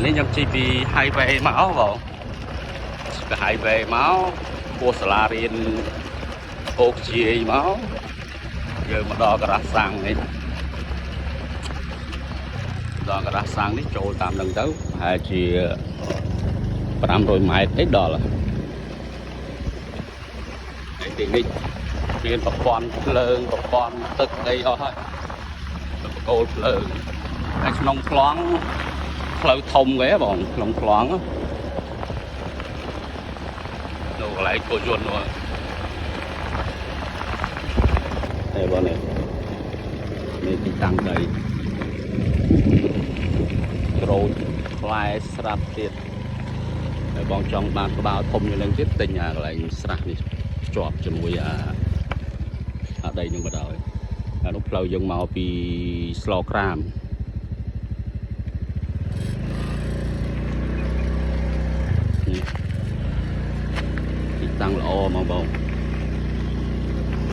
នេះខ្ញុំជិះពី highway មកបងពី highway មកពោះសាលារៀនអូកជាយមកយើងមកដល់ការ៉ាសាំងនេះដល់ការ៉ាសាំងនេះចូលតាមនឹងទៅប្រហែលជា500 ម៉ែត្រអីដល់ហើយទីនេះមានប្រព័ន្ធភ្លើងប្រព័ន្ធទឹកអីអស់ហើយបកគោលភ្លើងហើយក្នុងប្លង់ផ្លូវធំគេបងក្នុងប្លង់នៅកន្លែងគោយន្តនោះហើយបងនេះទីតាំងដីក្រូចផ្លែស្រាប់ទៀតហើយបងចង់បានក្បាលធំnhưនឹងទៀតទិញអាកន្លែងស្រះនេះភ្ជាប់ជាមួយអាដីនឹងមកដល់អានោះផ្លូវយើងមកពីស្លក្រាមទីតាំងល្អមកបង